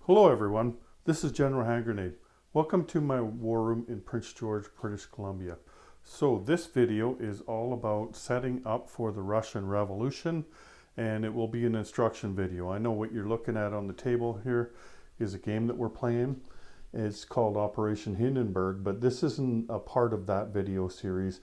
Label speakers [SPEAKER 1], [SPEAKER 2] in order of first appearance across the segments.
[SPEAKER 1] Hello everyone, this is General Hand Grenade. Welcome to my war room in Prince George, British Columbia. So this video is all about setting up for the Russian Revolution, and it will be an instruction video. I know what you're looking at on the table here is a game that we're playing. It's called Operation Hindenburg, but this isn't a part of that video series.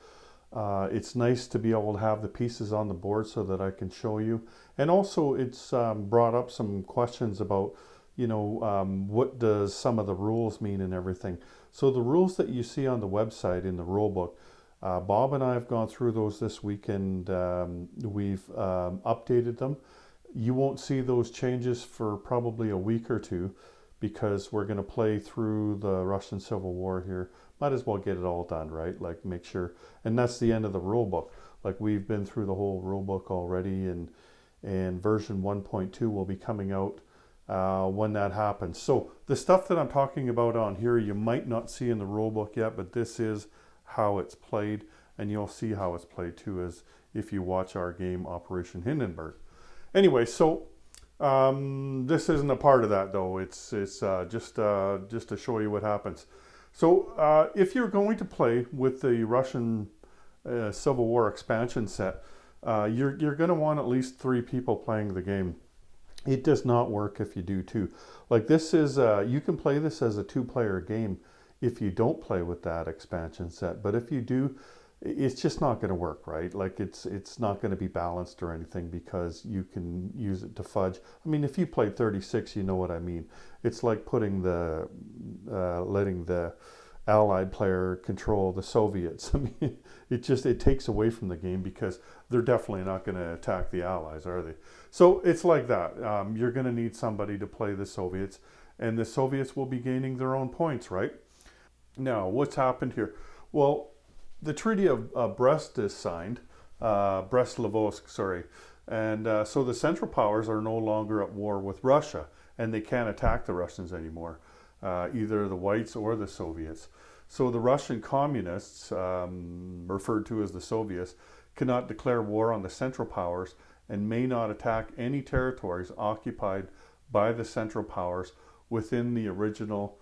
[SPEAKER 1] It's nice to be able to have the pieces on the board so that I can show you. And also it's brought up some questions about, what does some of the rules mean and everything. So the rules that you see on the website in the rule book, Bob and I have gone through those this week, and we've updated them. You won't see those changes for probably a week or two because we're going to play through the Russian Civil War here. Might as well get it all done, right? Like make sure, and that's the end of the rule book. Like we've been through the whole rule book already, and version 1.2 will be coming out when that happens. So the stuff that I'm talking about on here, you might not see in the rule book yet, but this is how it's played, and you'll see how it's played too as if you watch our game Operation Hindenburg. Anyway, so this isn't a part of that though. It's just to show you what happens. So if you're going to play with the Russian Civil War expansion set, you're going to want at least 3 people playing the game. It does not work if you do 2. Like this is, you can play this as a 2-player game if you don't play with that expansion set. But if you do, it's just not going to work, right? Like it's not going to be balanced or anything because you can use it to fudge. I mean, if you played 36, you know what I mean. It's like putting letting the Allied player control the Soviets. I mean, it takes away from the game because they're definitely not going to attack the Allies, are they? So it's like that. You're going to need somebody to play the Soviets, and the Soviets will be gaining their own points, right? Now, what's happened here? Well, the Treaty of Brest is signed, Brest-Litovsk, sorry, and so the Central Powers are no longer at war with Russia, and they can't attack the Russians anymore, either the Whites or the Soviets. So the Russian communists, referred to as the Soviets, cannot declare war on the Central Powers and may not attack any territories occupied by the Central Powers within the original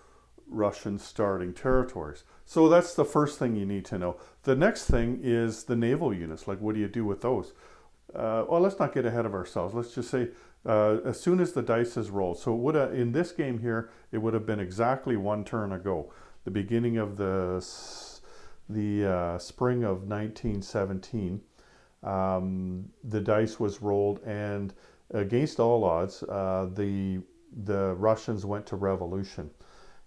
[SPEAKER 1] Russian starting territories. So that's the first thing you need to know. The next thing is the naval units. Like, what do you do with those? Well, let's not get ahead of ourselves. Let's just say as soon as the dice is rolled. So it would have, in this game here, it would have been exactly 1 turn ago, the beginning of the spring of 1917. The dice was rolled, and against all odds, the Russians went to revolution.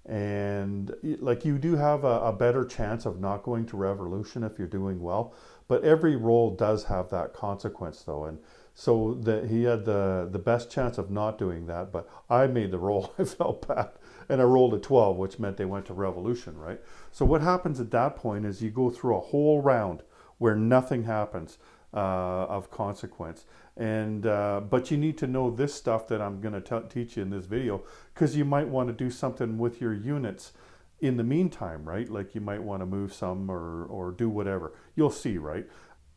[SPEAKER 1] And like you do have a better chance of not going to revolution if you're doing well, but every roll does have that consequence though, and so he had the best chance of not doing that, but I made the roll. I felt bad, and I rolled a 12, which meant they went to revolution, right? So what happens at that point is you go through a whole round where nothing happens of consequence, and but you need to know this stuff that I'm going to teach you in this video, because you might want to do something with your units in the meantime, right? Like you might want to move some or do whatever. You'll see, right?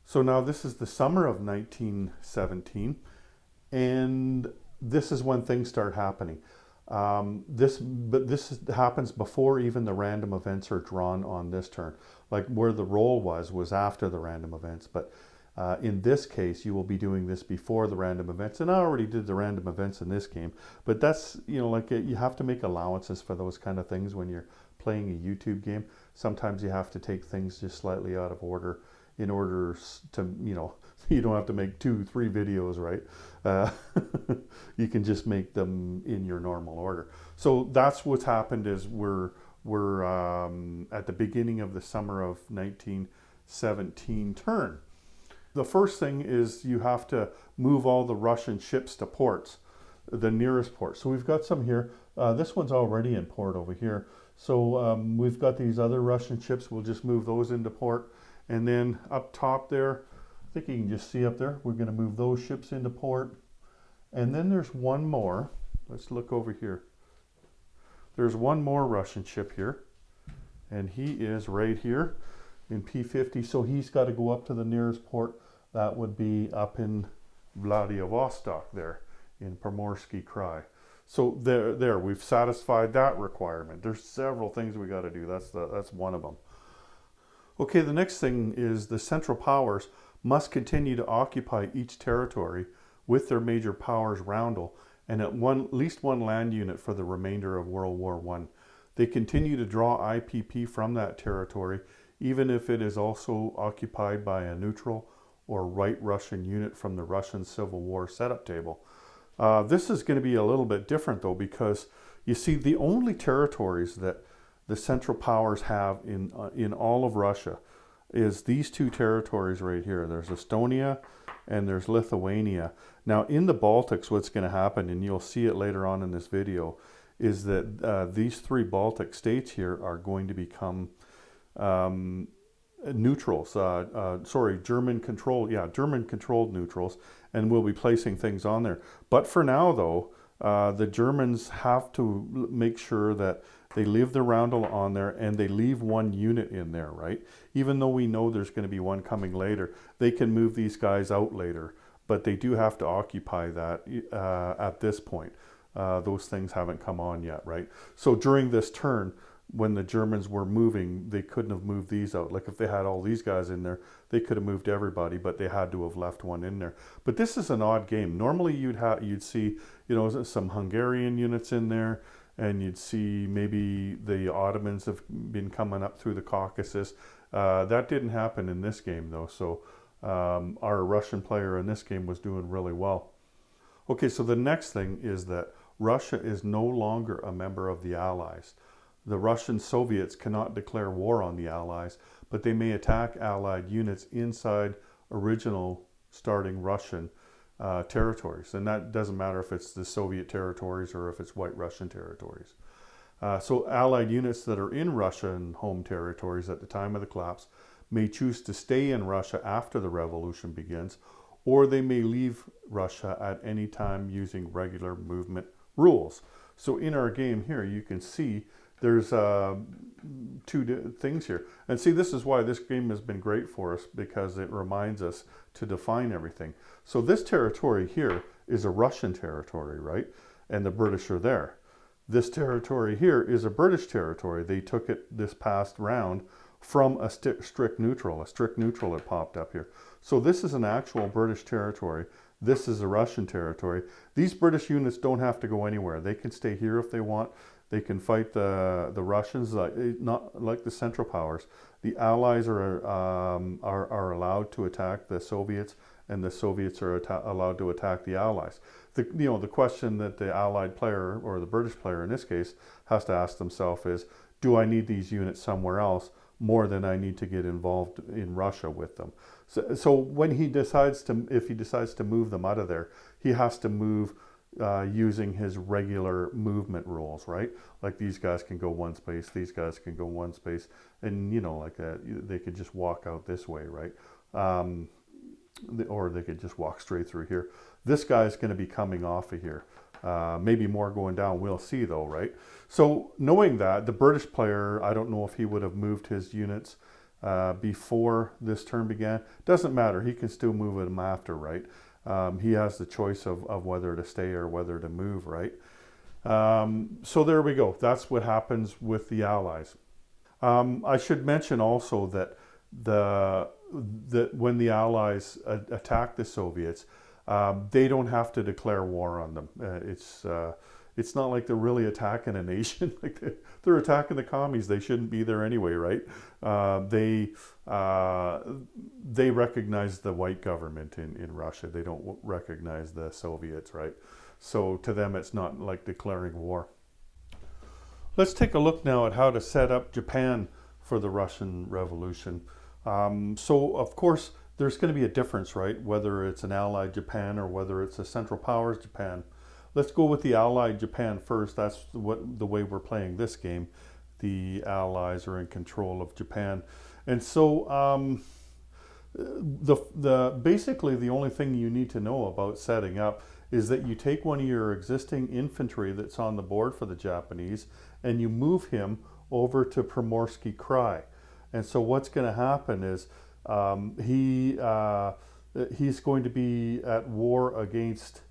[SPEAKER 1] So now this is the summer of 1917, and this is when things start happening. This happens before even the random events are drawn on this turn. Like where the roll was after the random events, but in this case, you will be doing this before the random events. And I already did the random events in this game. But that's, you have to make allowances for those kind of things when you're playing a YouTube game. Sometimes you have to take things just slightly out of order in order to, you don't have to make 2-3 videos, right? You can just make them in your normal order. So that's what's happened is we're at the beginning of the summer of 1917 turn. The first thing is you have to move all the Russian ships to ports, the nearest port. So we've got some here. This one's already in port over here. So we've got these other Russian ships. We'll just move those into port. And then up top there, I think you can just see up there, we're going to move those ships into port. And then there's one more. Let's look over here. There's one more Russian ship here. And he is right here in P50. So he's got to go up to the nearest port. That would be up in Vladivostok there in Primorsky Krai. So there, we've satisfied that requirement. There's several things we got to do. That's one of them. Okay, the next thing is the Central Powers must continue to occupy each territory with their major powers roundel and at least one land unit for the remainder of World War I. They continue to draw IPP from that territory, even if it is also occupied by a neutral or right Russian unit from the Russian Civil War setup table. This is going to be a little bit different though, because you see the only territories that the Central Powers have in all of Russia is these two territories right here. There's Estonia and there's Lithuania. Now in the Baltics, what's going to happen, and you'll see it later on in this video, is that these three Baltic states here are going to become neutrals, German controlled neutrals, and we'll be placing things on there. But for now though, the Germans have to make sure that they leave the roundel on there and they leave one unit in there, right? Even though we know there's going to be one coming later, they can move these guys out later, but they do have to occupy that at this point. Those things haven't come on yet, right? So during this turn, when the Germans were moving, they couldn't have moved these out. Like if they had all these guys in there, they could have moved everybody, but they had to have left one in there. But this is an odd game. Normally you'd see, you know, some Hungarian units in there, and you'd see maybe the Ottomans have been coming up through the Caucasus. That didn't happen in this game though, so our Russian player in this game was doing really well. Okay, so the next thing is that Russia is no longer a member of the Allies. The Russian Soviets cannot declare war on the Allies, but they may attack Allied units inside original starting Russian territories. And that doesn't matter if it's the Soviet territories or if it's White Russian territories. So Allied units that are in Russian home territories at the time of the collapse may choose to stay in Russia after the revolution begins, or they may leave Russia at any time using regular movement rules. So in our game here, you can see there's two things here. And see, this is why this game has been great for us, because it reminds us to define everything. So this territory here is a Russian territory, right? And the British are there. This territory here is a British territory. They took it this past round from a strict neutral. A strict neutral had popped up here. So this is an actual British territory. This is a Russian territory. These British units don't have to go anywhere. They can stay here if they want. They can fight the Russians, not like the Central Powers. The Allies are allowed to attack the Soviets, and the Soviets are allowed to attack the Allies. The question that the Allied player, or the British player in this case, has to ask themselves is, do I need these units somewhere else more than I need to get involved in Russia with them? So when if he decides to move them out of there, he has to move using his regular movement rules, right? Like these guys can go one space, these guys can go one space, and you know, like they could just walk out this way, right? Or they could just walk straight through here. This guy's going to be coming off of here. Maybe more going down, we'll see though, right? So knowing that, the British player, I don't know if he would have moved his units before this turn began. Doesn't matter, he can still move them after, right? He has the choice of whether to stay or whether to move, right? So there we go. That's what happens with the Allies. I should mention also that when the Allies attack the Soviets, they don't have to declare war on them. It's not like they're really attacking a nation. Like they're attacking the commies. They shouldn't be there anyway, right? They recognize the white government in Russia. They don't recognize the Soviets, right? So to them, it's not like declaring war. Let's take a look now at how to set up Japan for the Russian Revolution. So of course, there's going to be a difference, right? Whether it's an Allied Japan or whether it's a Central Powers Japan. Let's go with the Allied Japan first. That's the way we're playing this game. The Allies are in control of Japan. And so basically the only thing you need to know about setting up is that you take one of your existing infantry that's on the board for the Japanese and you move him over to Primorsky Krai. And so what's going to happen is he's going to be at war against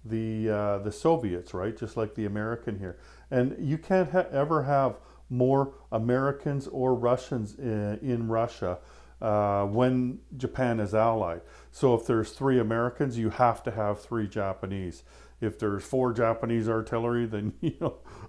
[SPEAKER 1] the Soviets, right? Just like the American here. And you can't ever have more Americans or Russians in Russia when Japan is allied. So if there's 3 Americans, you have to have 3 Japanese. If there's 4 Japanese artillery, then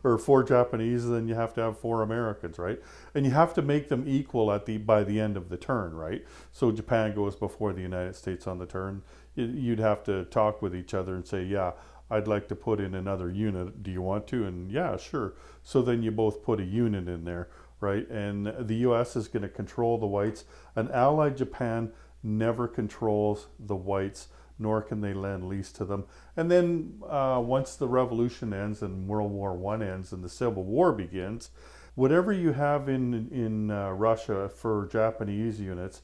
[SPEAKER 1] or 4 Japanese, then you have to have 4 Americans, right? And you have to make them equal by the end of the turn, right? So Japan goes before the United States on the turn. You'd have to talk with each other and say, yeah, I'd like to put in another unit. Do you want to? And yeah, sure. So then you both put a unit in there, right? And the U.S. is going to control the whites. An allied Japan never controls the whites, nor can they lend lease to them. And then once the revolution ends and World War I ends and the Civil War begins, whatever you have in Russia for Japanese units,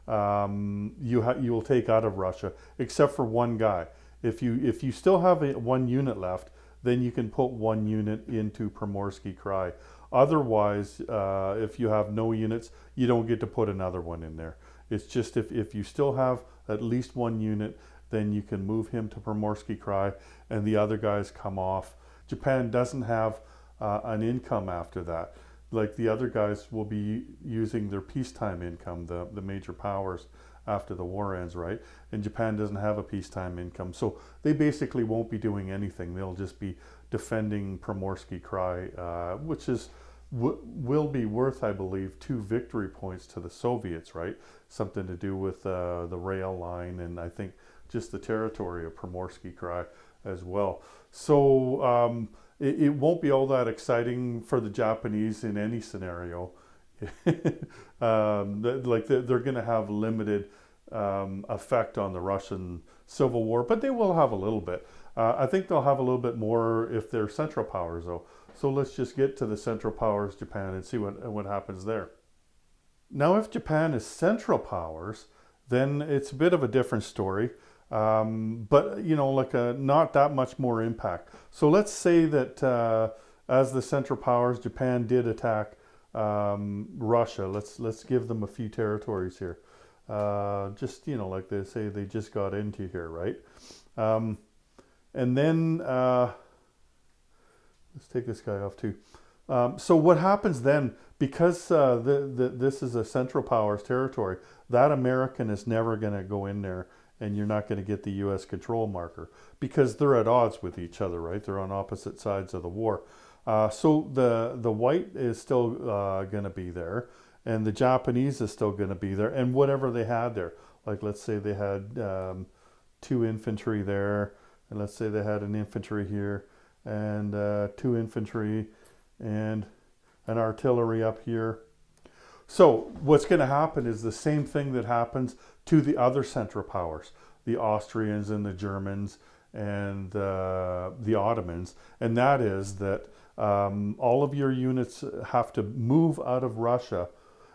[SPEAKER 1] you will take out of Russia, except for one guy. If you still have one unit left, then you can put one unit into Primorsky Krai. Otherwise, if you have no units, you don't get to put another one in there. It's just if you still have at least one unit, then you can move him to Primorsky Krai and the other guys come off. Japan doesn't have an income after that. Like the other guys will be using their peacetime income, the major powers, after the war ends, right? And Japan doesn't have a peacetime income. So they basically won't be doing anything. They'll just be defending Primorsky Krai, which will be worth, I believe, 2 victory points to the Soviets, right? Something to do with the rail line and I think just the territory of Primorsky Krai as well. So it won't be all that exciting for the Japanese in any scenario. Like they're going to have limited effect on the Russian Civil War, but they will have a little bit. I think they'll have a little bit more if they're Central Powers, though. So let's just get to the Central Powers, Japan, and see what happens there. Now, if Japan is Central Powers, then it's a bit of a different story. But like not that much more impact. So let's say that as the Central Powers, Japan did attack Russia. Let's give them a few territories here. Just like they say, they just got into here, right? And then let's take this guy off too. So what happens then? Because this is a Central Powers territory, that American is never going to go in there, and you're not going to get the U.S. control marker because they're at odds with each other, right? They're on opposite sides of the war. So the white is still going to be there, and the Japanese is still going to be there, and whatever they had there. Like let's say they had 2 infantry there, and let's say they had an infantry here, and 2 infantry, and an artillery up here. So what's going to happen is the same thing that happens to the other Central Powers, the Austrians and the Germans and the Ottomans, and that is that all of your units have to move out of Russia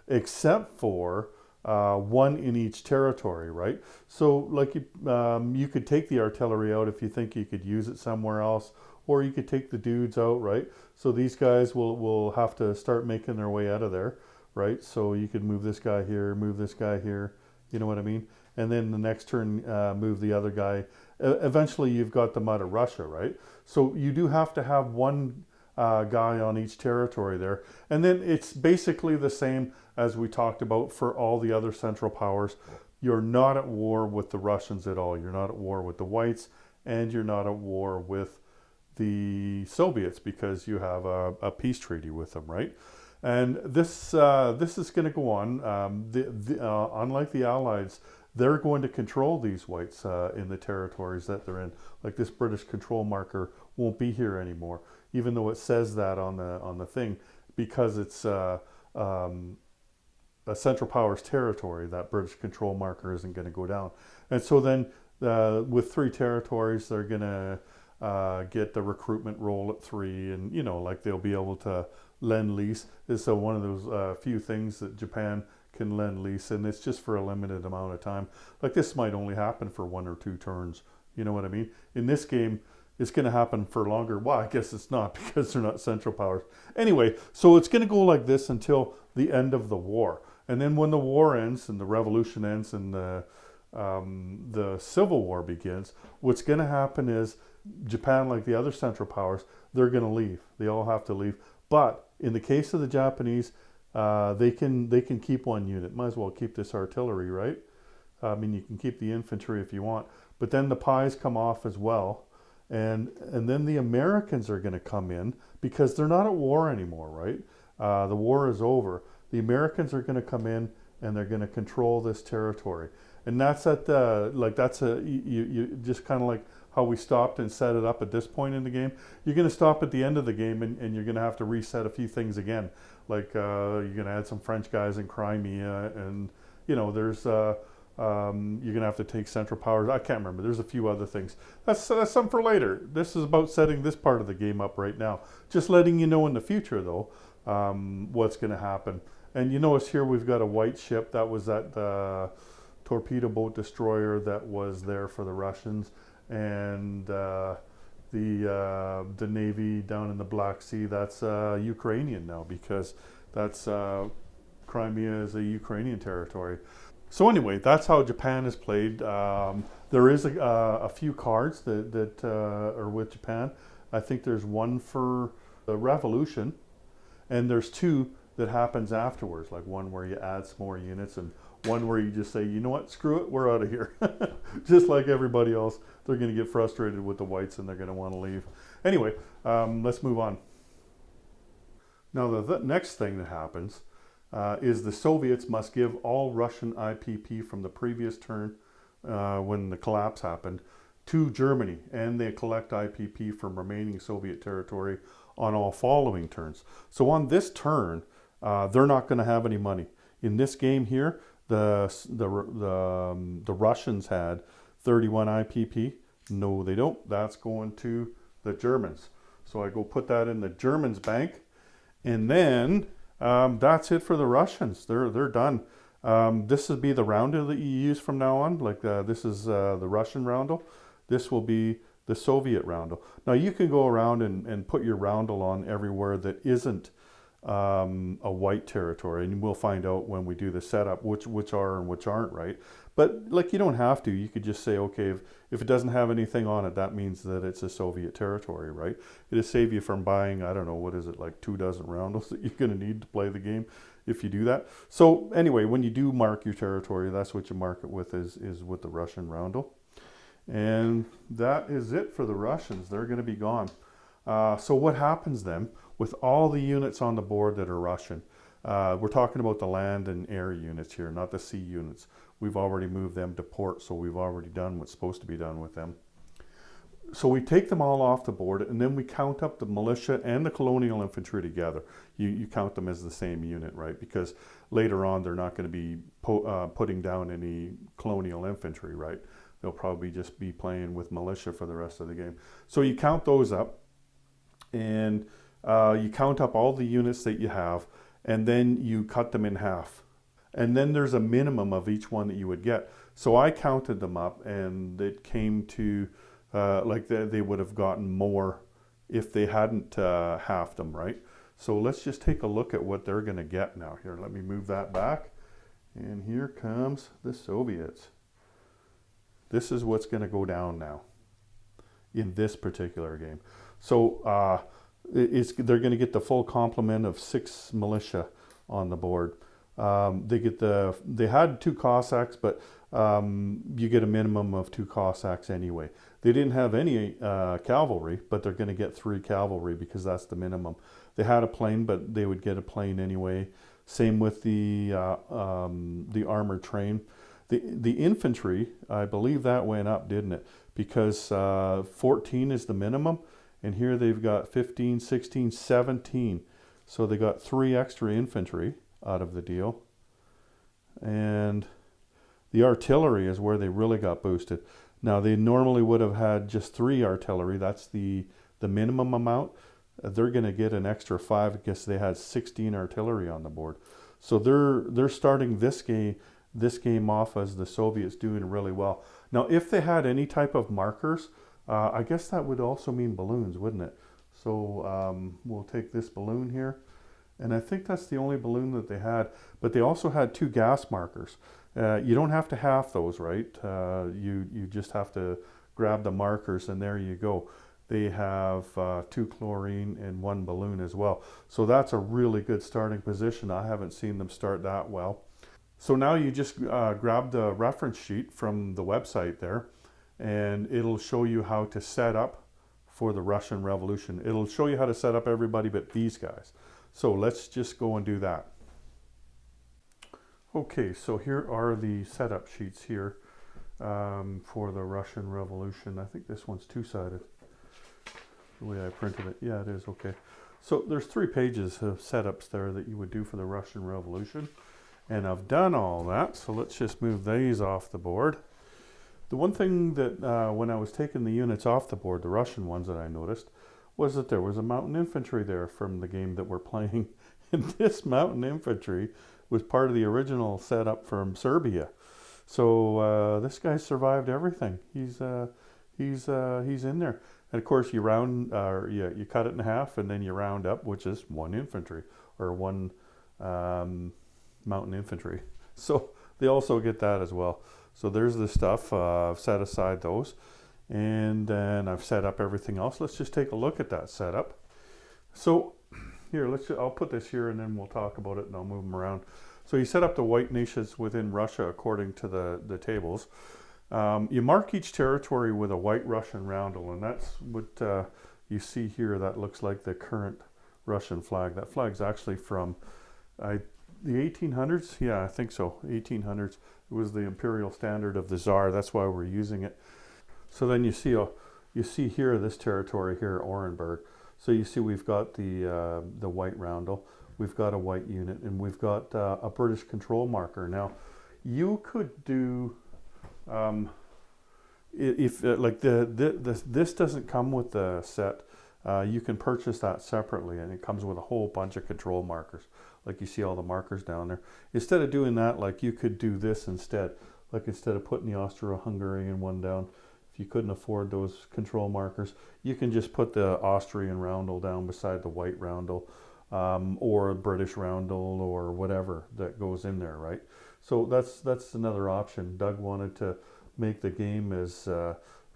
[SPEAKER 1] except for 1 in each territory, right? So like you could take the artillery out if you think you could use it somewhere else, or you could take the dudes out, right? So these guys will have to start making their way out of there, right? So you could move this guy here, move this guy here, you know what I mean? And then the next turn, move the other guy. Eventually you've got them out of Russia, right? So you do have to have 1 guy on each territory there. And then it's basically the same as we talked about for all the other Central Powers. You're not at war with the Russians at all. You're not at war with the whites, and you're not at war with the Soviets because you have a peace treaty with them, right? And this is going to go on. Unlike the Allies, they're going to control these whites in the territories that they're in. Like this British control marker won't be here anymore, even though it says that on the thing, because it's a Central Powers territory. That British control marker isn't going to go down. And so then with 3 territories, they're going to get the recruitment roll at 3, and like they'll be able to lend lease. Is so one of those few things that Japan can lend lease, and it's just for a limited amount of time. Like this might only happen for 1 or 2 turns. You know what I mean? In this game, it's going to happen for longer. Well, I guess it's not because they're not Central Powers. Anyway, so it's going to go like this until the end of the war. And then when the war ends and the revolution ends and the the Civil War begins, what's going to happen is Japan, like the other Central Powers, they're going to leave. They all have to leave. But in the case of the Japanese, they can keep one unit. Might as well keep this artillery, right? I mean, you can keep the infantry if you want, but then the pies come off as well, and then the Americans are going to come in because they're not at war anymore, right? The war is over. The Americans are going to come in and they're going to control this territory, and that's at the you just kind of like how we stopped and set it up at this point in the game. You're going to stop at the end of the game and you're going to have to reset a few things again, like you're going to add some French guys in Crimea, and you know there's. You're going to have to take Central Powers. I can't remember. There's a few other things. That's something for later. This is about setting this part of the game up right now. Just letting you know in the future, though, what's going to happen. And you notice here we've got a white ship. That was that torpedo boat destroyer that was there for the Russians. And the Navy down in the Black Sea, that's Ukrainian now, because that's Crimea is a Ukrainian territory. So anyway, that's how Japan is played. There is a few cards that are with Japan. I think there's one for the revolution, and there's two that happens afterwards, like one where you add some more units and one where you just say, you know what, screw it, we're out of here. Just like everybody else, they're going to get frustrated with the whites and they're going to want to leave. Anyway, let's move on. Now the next thing that happens is the Soviets must give all Russian IPP from the previous turn when the collapse happened to Germany, and they collect IPP from remaining Soviet territory on all following turns. So on this turn, they're not going to have any money. In this game here, the Russians had 31 IPP. No, they don't. That's going to the Germans. So I go put that in the Germans' bank, and then that's it for the Russians. They're done. This will be the roundel that you use from now on. Like this is the Russian roundel. This will be the Soviet roundel. Now you can go around and put your roundel on everywhere that isn't a white territory, and we'll find out when we do the setup which are and which aren't, right? But like, you don't have to. You could just say, okay, if it doesn't have anything on it, that means that it's a Soviet territory, right? It'll save you from buying, I don't know, what is it, like 24 roundels that you're going to need to play the game if you do that. So anyway, when you do mark your territory, that's what you mark it with, is with the Russian roundel. And that is it for the Russians. They're going to be gone. So what happens then with all the units on the board that are Russian? We're talking about the land and air units here, not the sea units. We've already moved them to port, so we've already done what's supposed to be done with them. So we take them all off the board, and then we count up the militia and the colonial infantry together. You count them as the same unit, right? Because later on, they're not going to be putting down any colonial infantry, right? They'll probably just be playing with militia for the rest of the game. So you count those up, and you count up all the units that you have, and then you cut them in half. And then there's a minimum of each one that you would get. So I counted them up, and it came to like they would have gotten more if they hadn't halved them, right? So let's just take a look at what they're going to get now. Here, let me move that back. And here comes the Soviets. This is what's going to go down now in this particular game. So they're going to get the full complement of 6 militia on the board. They had 2 Cossacks, but you get a minimum of 2 Cossacks anyway. They didn't have any cavalry, but they're going to get 3 cavalry because that's the minimum. They had a plane, but they would get a plane anyway. Same with the armored train. The infantry, I believe that went up, didn't it? Because 14 is the minimum, and here they've got 15, 16, 17. So they got 3 extra infantry out of the deal. And the artillery is where they really got boosted. Now, they normally would have had just 3 artillery. That's the minimum amount. They're going to get an extra 5 because they had 16 artillery on the board. So they're starting this game off as the Soviets doing really well. Now, if they had any type of markers, I guess that would also mean balloons, wouldn't it? So we'll take this balloon here. And I think that's the only balloon that they had. But they also had 2 gas markers. You don't have to half those, right? You just have to grab the markers, and there you go. They have 2 chlorine and 1 balloon as well. So that's a really good starting position. I haven't seen them start that well. So now you just grab the reference sheet from the website there, and it'll show you how to set up for the Russian Revolution. It'll show you how to set up everybody but these guys. So let's just go and do that. Okay, so here are the setup sheets here for the Russian Revolution. I think this one's two-sided, the way I printed it. Yeah, it is. Okay. So there's 3 pages of setups there that you would do for the Russian Revolution. And I've done all that, so let's just move these off the board. The one thing that when I was taking the units off the board, the Russian ones that I noticed, was that there was a mountain infantry there from the game that we're playing. And this mountain infantry was part of the original setup from Serbia. So this guy survived everything. He's in there. And of course, you cut it in half, and then you round up, which is 1 infantry or 1 mountain infantry. So they also get that as well. So there's the stuff. I've set aside those, and then I've set up everything else. Let's just take a look at that setup. So here, I'll put this here, and then we'll talk about it, and I'll move them around. So you set up the white nations within Russia according to the tables. You mark each territory with a white Russian roundel, and that's what you see here. That looks like the current Russian flag. That flag's actually from the 1800s. Yeah, I think so. 1800s. It was the imperial standard of the Tsar. That's why we're using it. So then you see here this territory here, Orenburg. So you see we've got the white roundel. We've got a white unit, and we've got a British control marker. Now, you could do if like this doesn't come with the set. You can purchase that separately, and it comes with a whole bunch of control markers. Like you see all the markers down there. Instead of doing that, like you could do this instead. Like instead of putting the Austro-Hungarian one down, if you couldn't afford those control markers, you can just put the Austrian roundel down beside the white roundel, or British roundel, or whatever that goes in there, right? So that's another option. Doug wanted to make the game as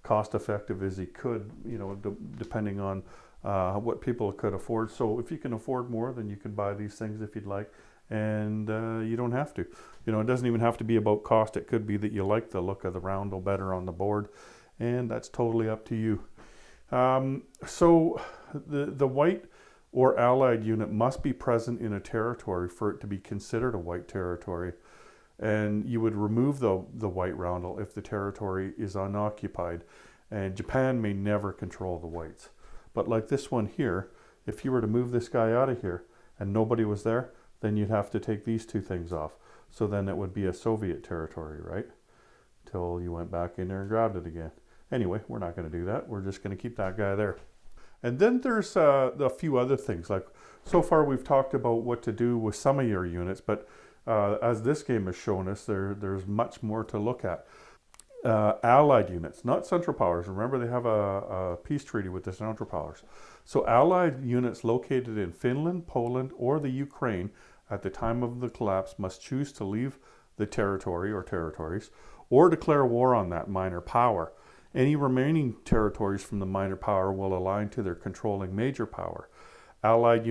[SPEAKER 1] cost effective as he could, you know, depending on what people could afford. So if you can afford more, then you can buy these things if you'd like, and you don't have to. You know, it doesn't even have to be about cost. It could be that you like the look of the roundel better on the board, and that's totally up to you. So the white or allied unit must be present in a territory for it to be considered a white territory. And you would remove the white roundel if the territory is unoccupied. And Japan may never control the whites. But like this one here, if you were to move this guy out of here and nobody was there, then you'd have to take these 2 things off. So then it would be a Soviet territory, right? Till you went back in there and grabbed it again. Anyway, we're not going to do that. We're just going to keep that guy there. And then there's a few other things. Like so far we've talked about what to do with some of your units, but as this game has shown us, there's much more to look at. Allied units, not Central Powers. Remember, they have a peace treaty with the Central Powers. So Allied units located in Finland, Poland, or the Ukraine at the time of the collapse must choose to leave the territory or territories, or declare war on that minor power. Any remaining territories from the minor power will align to their controlling major power. Allied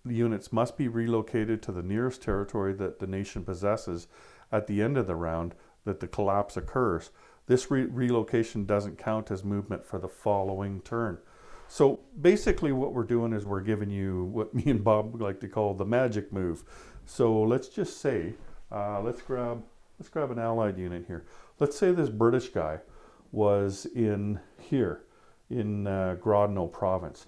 [SPEAKER 1] units must be relocated to the nearest territory that the nation possesses at the end of the round that the collapse occurs. This relocation doesn't count as movement for the following turn. So basically what we're doing is we're giving you what me and Bob like to call the magic move. So let's just say, let's grab an allied unit here. Let's say this British guy was in here, in Grodno province.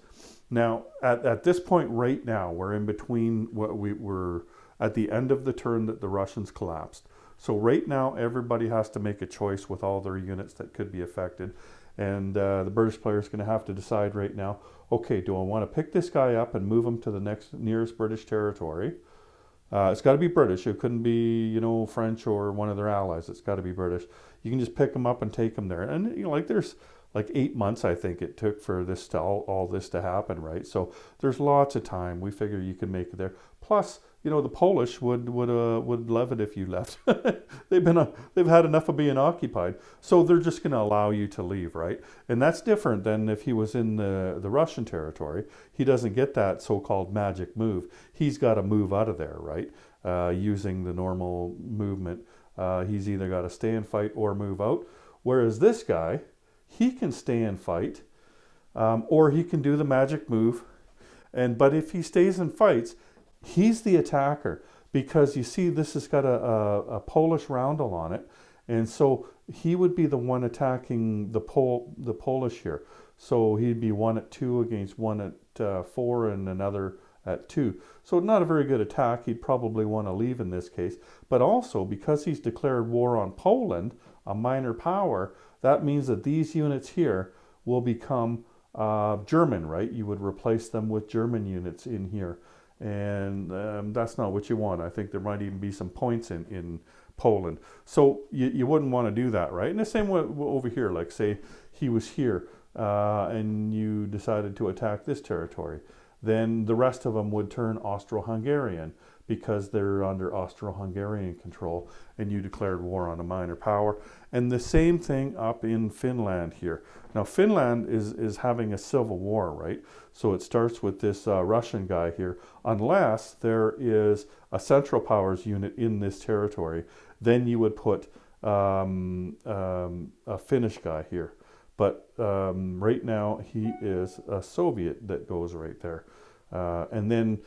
[SPEAKER 1] Now, at this point right now, we're in between what we were at the end of the turn that the Russians collapsed. So right now, everybody has to make a choice with all their units that could be affected. And the British player is going to have to decide right now, okay, do I want to pick this guy up and move him to the nearest British territory? It's got to be British. It couldn't be, you know, French or one of their allies. It's got to be British. You can just pick them up and take them there. And, you know, like there's like 8 months, I think it took for this to all this to happen, right? So there's lots of time. We figure you can make it there. Plus, you know, the Polish would love it if you left. They've had enough of being occupied, so they're just going to allow you to leave, right? And that's different than if he was in the Russian territory. He doesn't get that so-called magic move. He's got to move out of there, right? Using the normal movement, he's either got to stay and fight or move out. Whereas this guy, he can stay and fight, or he can do the magic move. But if he stays and fights, he's the attacker, because you see this has got a Polish roundel on it, and so he would be the one attacking the Polish here. So he'd be 1 at 2 against 1 at 4 and another at 2. So not a very good attack. He'd probably want to leave in this case. But also, because he's declared war on Poland, a minor power, that means that these units here will become German, right? You would replace them with German units in here. And that's not what you want. I think there might even be some points in Poland. So you wouldn't want to do that, right? And the same way over here, like say he was here and you decided to attack this territory, then the rest of them would turn Austro-Hungarian because they're under Austro-Hungarian control, and you declared war on a minor power. And the same thing up in Finland here. Now Finland is having a civil war, right? So it starts with this Russian guy here. Unless there is a Central Powers unit in this territory, then you would put a Finnish guy here. But right now he is a Soviet that goes right there. And then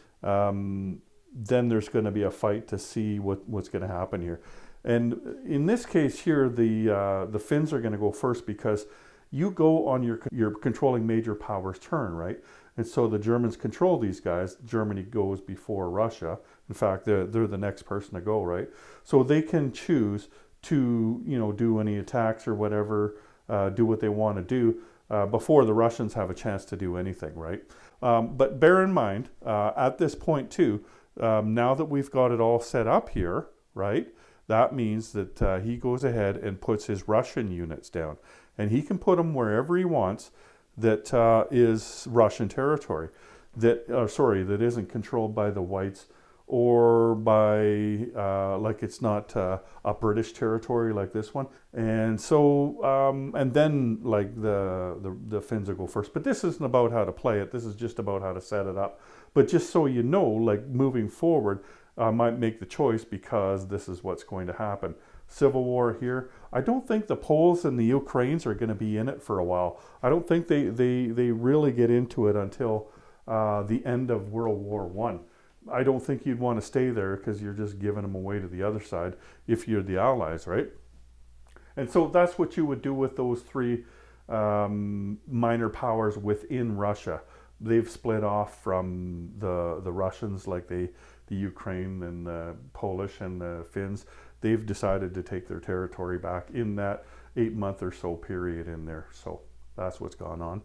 [SPEAKER 1] there's going to be a fight to see what's going to happen here. And in this case here, the Finns are going to go first, because you go on your controlling major powers turn, right? And so the Germans control these guys. Germany goes before Russia. In fact, they're the next person to go, right? So they can choose to, you know, do any attacks or whatever, do what they want to do before the Russians have a chance to do anything, right? But bear in mind, at this point too, now that we've got it all set up here, right? That means that he goes ahead and puts his Russian units down. And he can put them wherever he wants that is Russian territory, that isn't controlled by the whites or by, like it's not a British territory like this one. And so, and then like the Finns will go first. But this isn't about how to play it. This is just about how to set it up. But just so you know, like moving forward, I might make the choice because this is what's going to happen. Civil war here. I don't think the Poles and the Ukrainians are going to be in it for a while. I don't think they really get into it until the end of World War I. I don't think you'd want to stay there because you're just giving them away to the other side if you're the Allies, right? And so that's what you would do with those three minor powers within Russia. They've split off from the Russians, like the Ukraine and the Polish and the Finns. They've decided to take their territory back in that 8-month or so period in there. So that's what's gone on.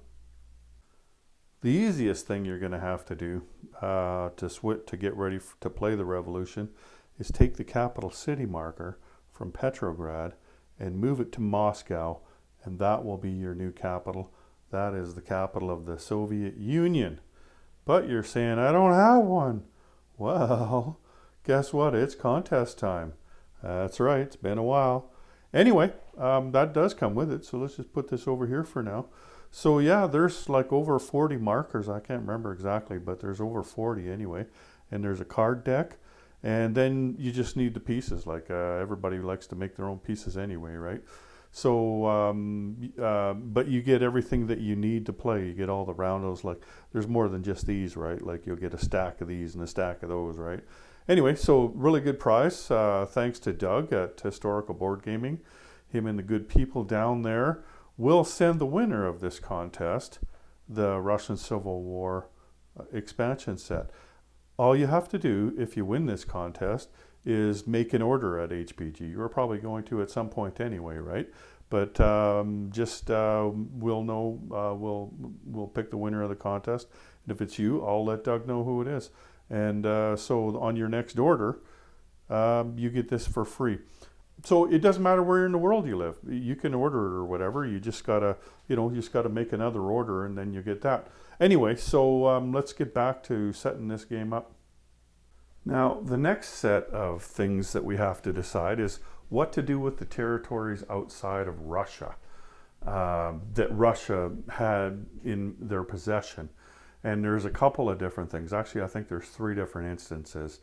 [SPEAKER 1] The easiest thing you're going to have to do to get ready to play the revolution is take the capital city marker from Petrograd and move it to Moscow, and that will be your new capital. That is the capital of the Soviet Union. But you're saying, I don't have one. Well, guess what? It's contest time. That's right. It's been a while. Anyway, that does come with it. So let's just put this over here for now. So yeah, there's like over 40 markers. I can't remember exactly, but there's over 40 anyway. And there's a card deck. And then you just need the pieces. Like everybody likes to make their own pieces anyway, right? So, but you get everything that you need to play. You get all the roundos. Like there's more than just these, right? Like you'll get a stack of these and a stack of those, right? Anyway, so really good prize. Thanks to Doug at Historical Board Gaming. Him and the good people down there will send the winner of this contest the Russian Civil War expansion set. All you have to do if you win this contest is make an order at HPG. You're probably going to at some point anyway, right? But we'll know, we'll pick the winner of the contest. And if it's you, I'll let Doug know who it is. And so on your next order, you get this for free. So it doesn't matter where in the world you live. You can order it or whatever. You just gotta, you just gotta make another order and then you get that. Anyway, so let's get back to setting this game up. Now, the next set of things that we have to decide is what to do with the territories outside of Russia that Russia had in their possession. And there's a couple of different things. Actually, I think there's 3 different instances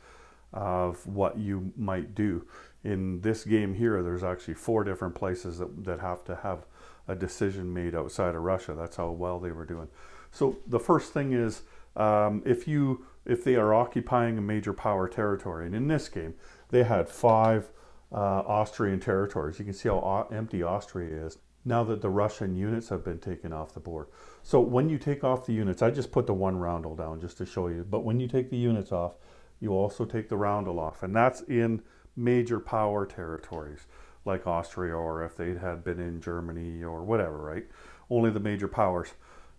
[SPEAKER 1] of what you might do. In this game here, there's actually 4 different places that have to have a decision made outside of Russia. That's how well they were doing. So the first thing is if they are occupying a major power territory, and in this game, they had 5 Austrian territories. You can see how empty Austria is now that the Russian units have been taken off the board. So when you take off the units, I just put the 1 roundel down just to show you, but when you take the units off, you also take the roundel off, and that's in major power territories like Austria, or if they had been in Germany or whatever, right? Only the major powers.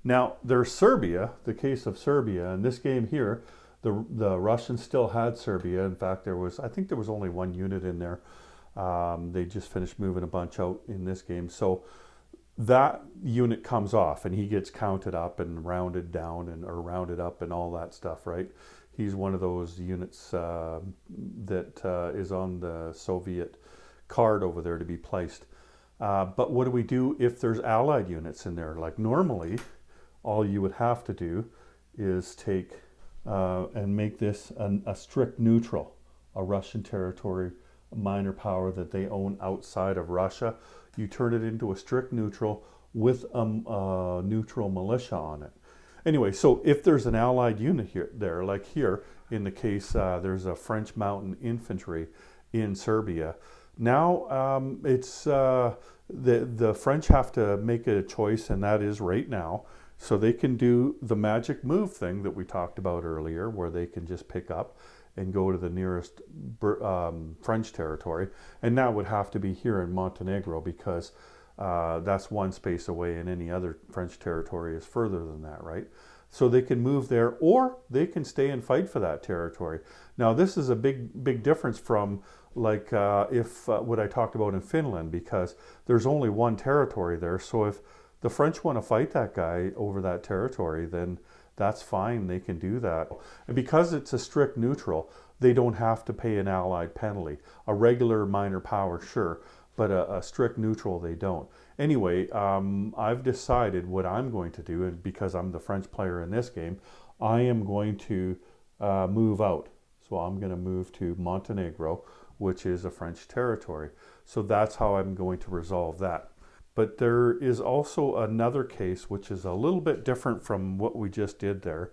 [SPEAKER 1] Now there's Serbia, the case of Serbia. In this game here, the Russians still had Serbia. In fact, I think there was only 1 unit in there. They just finished moving a bunch out in this game. So that unit comes off and he gets counted up and rounded down or rounded up and all that stuff, right? He's one of those units that is on the Soviet card over there to be placed. But what do we do if there's Allied units in there? Like normally, all you would have to do is take and make this a strict neutral, a Russian territory, a minor power that they own outside of Russia. You turn it into a strict neutral with a neutral militia on it. Anyway, so if there's an Allied unit there, like here in the case, there's a French mountain infantry in Serbia. Now it's the French have to make a choice, and that is right now. So they can do the magic move thing that we talked about earlier, where they can just pick up and go to the nearest French territory. And that would have to be here in Montenegro, because that's 1 space away, and any other French territory is further than that, right? So they can move there, or they can stay and fight for that territory. Now this is a big difference from like if what I talked about in Finland, because there's only 1 territory there. So if the French want to fight that guy over that territory, then that's fine, they can do that. And because it's a strict neutral, they don't have to pay an Allied penalty. A regular minor power, sure, but a strict neutral, they don't. Anyway, I've decided what I'm going to do, and because I'm the French player in this game, I am going to move out. So I'm going to move to Montenegro, which is a French territory. So that's how I'm going to resolve that. But there is also another case which is a little bit different from what we just did there.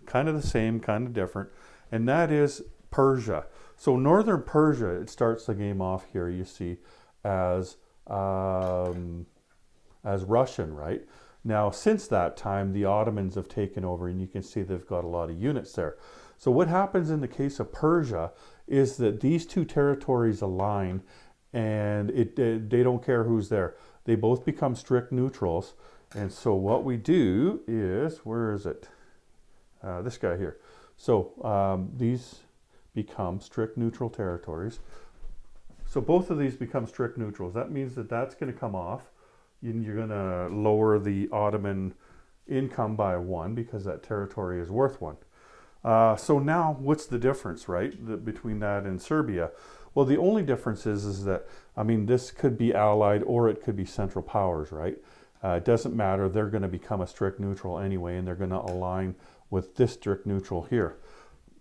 [SPEAKER 1] Kind of the same, kind of different. And that is Persia. So northern Persia, it starts the game off here, you see, as Russian, right? Now, since that time, the Ottomans have taken over, and you can see they've got a lot of units there. So what happens in the case of Persia is that these 2 territories align, and they don't care who's there. They both become strict neutrals. And so what we do is, where is it? This guy here. So these become strict neutral territories. So both of these become strict neutrals. That means that that's going to come off. You're going to lower the Ottoman income by 1 because that territory is worth 1. So now what's the difference, right, between that and Serbia? Well, the only difference is that, I mean, this could be Allied or it could be Central Powers, right? It doesn't matter. They're going to become a strict neutral anyway, and they're going to align with this strict neutral here.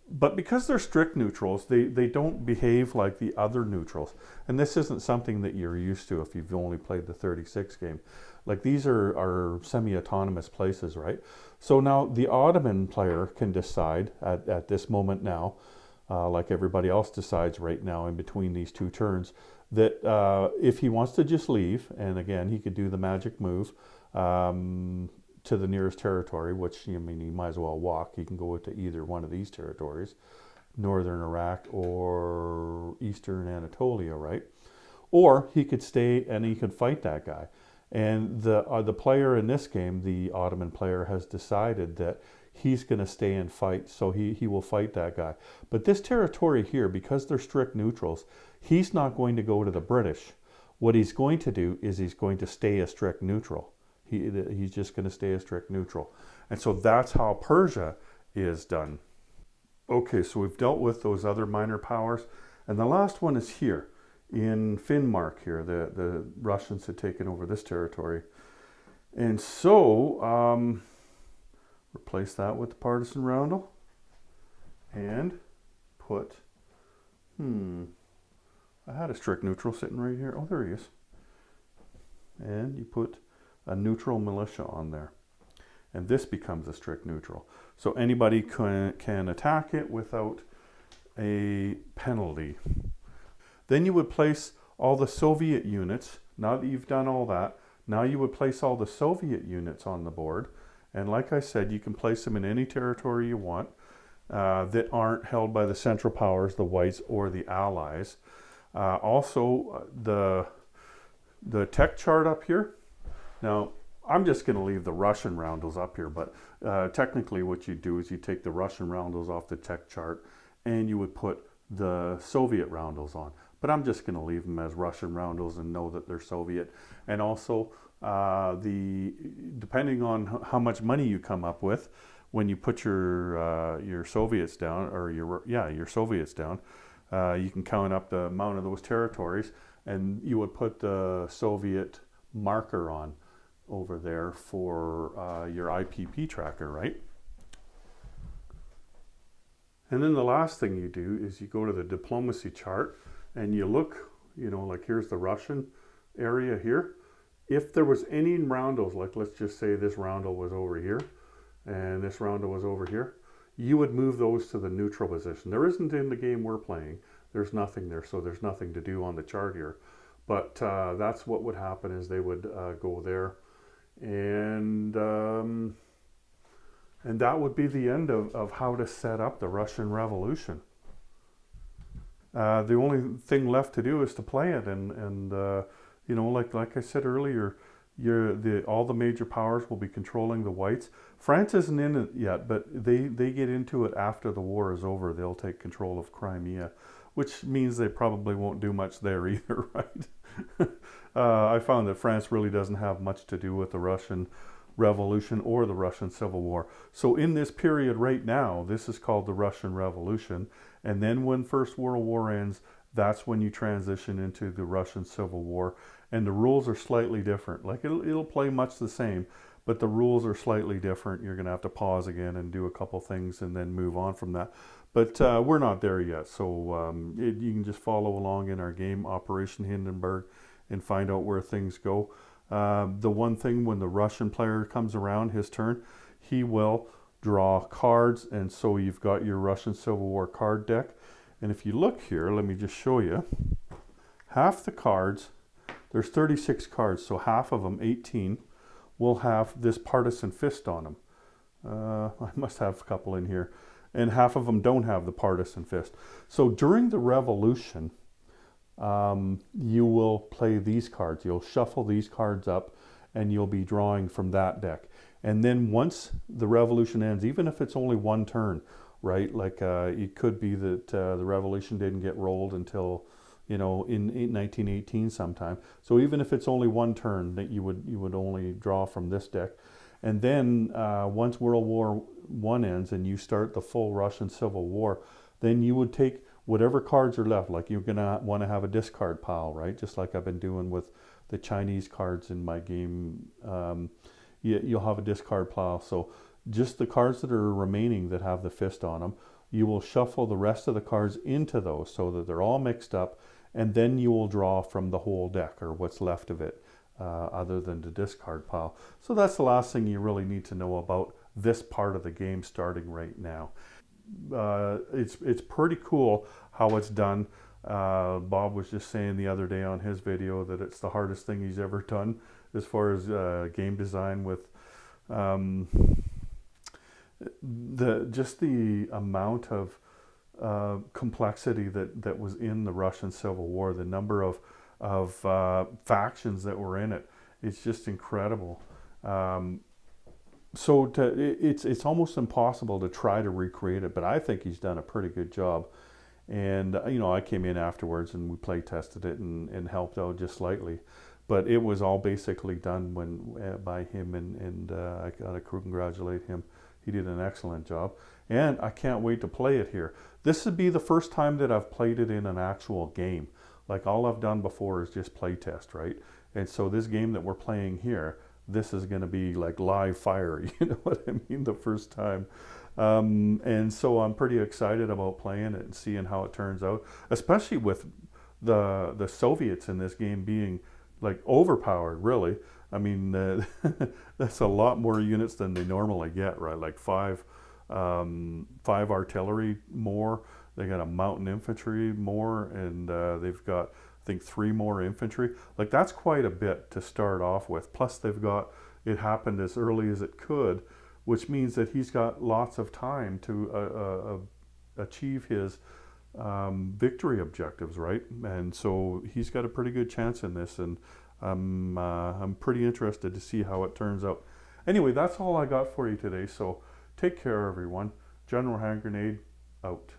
[SPEAKER 1] But because they're strict neutrals, they don't behave like the other neutrals. And this isn't something that you're used to if you've only played the 36 game. Like these are semi-autonomous places, right? So now the Ottoman player can decide at this moment now, like everybody else decides right now in between these 2 turns, that if he wants to just leave, and again, he could do the magic move to the nearest territory, which, I mean, he might as well walk. He can go to either one of these territories, northern Iraq or eastern Anatolia, right? Or he could stay and he could fight that guy. And the player in this game, the Ottoman player, has decided that he's going to stay and fight. So he will fight that guy. But this territory here, because they're strict neutrals, he's not going to go to the British. What he's going to do is he's going to stay a strict neutral. He's just going to stay a strict neutral. And so that's how Persia is done. Okay, so we've dealt with those other minor powers. And the last one is here in Finnmark here. The Russians had taken over this territory. And so replace that with the partisan roundel and put, I had a strict neutral sitting right here. Oh, there he is. And you put a neutral militia on there. And this becomes a strict neutral. So anybody can attack it without a penalty. Then you would place all the Soviet units. Now that you've done all that, now you would place all the Soviet units on the board. And like I said, you can place them in any territory you want that aren't held by the Central Powers, the Whites, or the Allies. Also, the tech chart up here. Now, I'm just going to leave the Russian roundels up here, but technically what you do is you take the Russian roundels off the tech chart and you would put the Soviet roundels on. But I'm just going to leave them as Russian roundels and know that they're Soviet. And also, depending on how much money you come up with, when you put your Soviets down, or your Soviets down, you can count up the amount of those territories, and you would put the Soviet marker on over there for your IPP tracker, right? And then the last thing you do is you go to the diplomacy chart and you look, like here's the Russian area here. If there was any roundels, like let's just say this roundel was over here and this roundel was over here, you would move those to the neutral position. There isn't in the game we're playing. There's nothing there, so there's nothing to do on the chart here. But that's what would happen is they would go there. And that would be the end of how to set up the Russian Revolution. The only thing left to do is to play it, and like I said earlier, all the major powers will be controlling the Whites. France isn't in it yet, but they get into it after the war is over. They'll take control of Crimea, which means they probably won't do much there either, right? I found that France really doesn't have much to do with the Russian Revolution or the Russian Civil War. So in this period right now, this is called the Russian Revolution. And then when First World War ends, that's when you transition into the Russian Civil War. And the rules are slightly different. Like it'll play much the same, but the rules are slightly different. You're going to have to pause again and do a couple things and then move on from that. But we're not there yet. So you can just follow along in our game, Operation Hindenburg, and find out where things go. The one thing, when the Russian player comes around his turn, he will draw cards, and so you've got your Russian Civil War card deck. And if you look here, let me just show you, half the cards, there's 36 cards, so half of them, 18, will have this partisan fist on them. I must have a couple in here. And half of them don't have the partisan fist. So during the revolution, you will play these cards. You'll shuffle these cards up and you'll be drawing from that deck. And then once the revolution ends, even if it's only one turn, right? Like it could be that the revolution didn't get rolled until, in 1918 sometime. So even if it's only one turn, that you would only draw from this deck. And then once World War I ends and you start the full Russian Civil War, then you would take whatever cards are left. Like you're going to want to have a discard pile, right? Just like I've been doing with the Chinese cards in my game. You'll have a discard pile. So just the cards that are remaining that have the fist on them, you will shuffle the rest of the cards into those so that they're all mixed up, and then you will draw from the whole deck, or what's left of it, other than the discard pile. So that's the last thing you really need to know about this part of the game starting right now. It's pretty cool how it's done. Bob was just saying the other day on his video that it's the hardest thing he's ever done as far as game design, with the amount of complexity that was in the Russian Civil War, the number of factions that were in it. It's just incredible. So it's almost impossible to try to recreate it, but I think he's done a pretty good job. And I came in afterwards and we play tested it and helped out just slightly, but it was all basically done by him, and I gotta congratulate him. He did an excellent job, and I can't wait to play it here. This would be the first time that I've played it in an actual game. Like, all I've done before is just play test, right? And so this game that we're playing here, this is going to be like live fire, you know what I mean, the first time. And so I'm pretty excited about playing it and seeing how it turns out, especially with the Soviets in this game being like overpowered, really. I mean, that's a lot more units than they normally get, right? Like five artillery more. They got a mountain infantry more, and they've got, I think, 3 more infantry. Like, that's quite a bit to start off with. Plus, they've got, it happened as early as it could, which means that he's got lots of time to achieve his victory objectives, right? And so he's got a pretty good chance in this, and I'm pretty interested to see how it turns out. Anyway, that's all I got for you today. So take care, everyone. General Hand Grenade out.